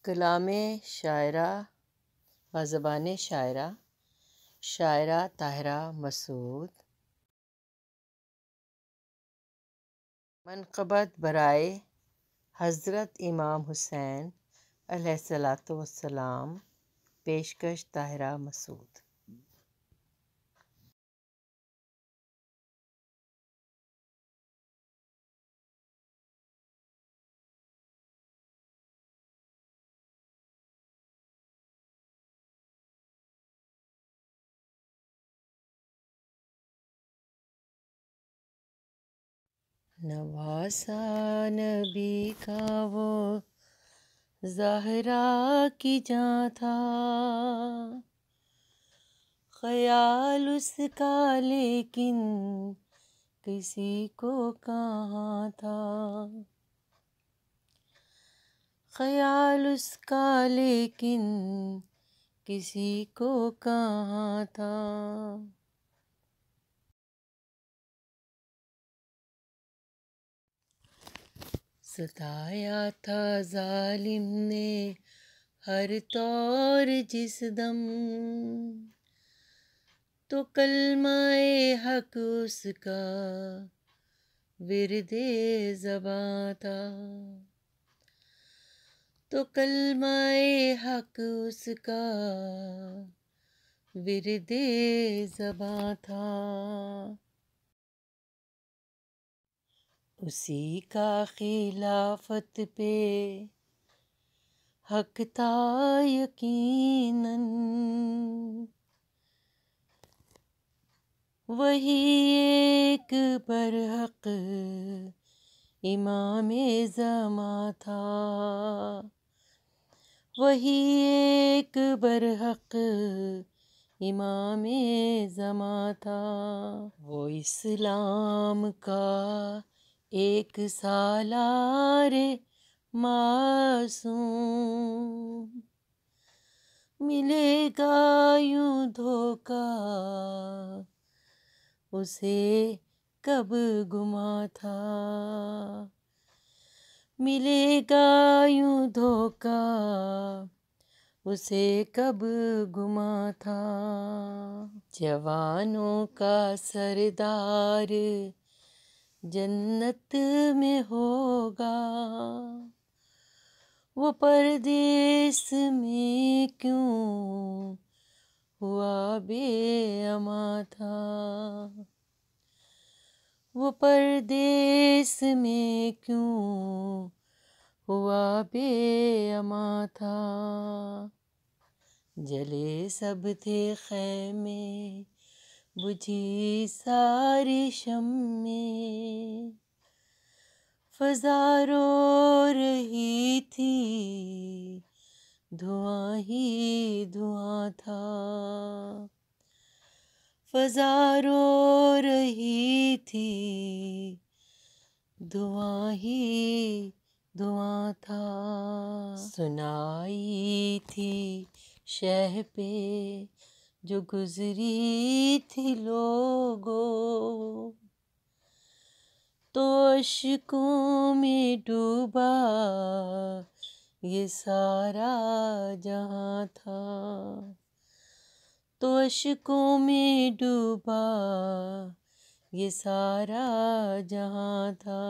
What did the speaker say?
کلام شاعرہ و زبان شاعرہ، شاعرہ طاہرہ مسعود۔ منقبت برائے حضرت امام حسین علیہ الصلوۃ والسلام، پیشکش طاہرہ مسعود۔ نواسا نبی کا وہ زہرا کی جاں تھا، خیال اس کا لیکن کسی کو کہاں تھا، خیال اس کا لیکن کسی کو کہاں تھا۔ ستایا تھا ظالم نے ہر طور جس دم، تو کلمہ حق اس کا ورد زباں تھا، تو کلمہ حق اس کا ورد زباں تھا۔ اسی کا خلافت پہ حق تھا یقیناً، وہی ایک برحق امام زماں تھا، وہی ایک برحق امام زماں تھا۔ وہ اسلام کا ایک سالار معصوم، ملے گا یوں دھوکا اسے کب گماں تھا، ملے گا یوں دھوکا اسے کب گماں تھا۔ جوانوں کا سردار جنت میں ہوگا، وہ پردیس میں کیوں ہوا بے امان تھا، وہ پردیس میں کیوں ہوا بے امان تھا۔ جلے سب تھے خیمے بجھی ساری شمعیں، فضا رو رہی تھی دھواں ہی دھواں تھا، فضا رو رہی تھی دھواں ہی دھواں تھا۔ سنائی تھی شہ پہ جو گزری تھی لوگو، تو اشکوں میں ڈوبا یہ سارا جہاں تھا، تو اشکوں میں ڈوبا یہ سارا جہاں تھا۔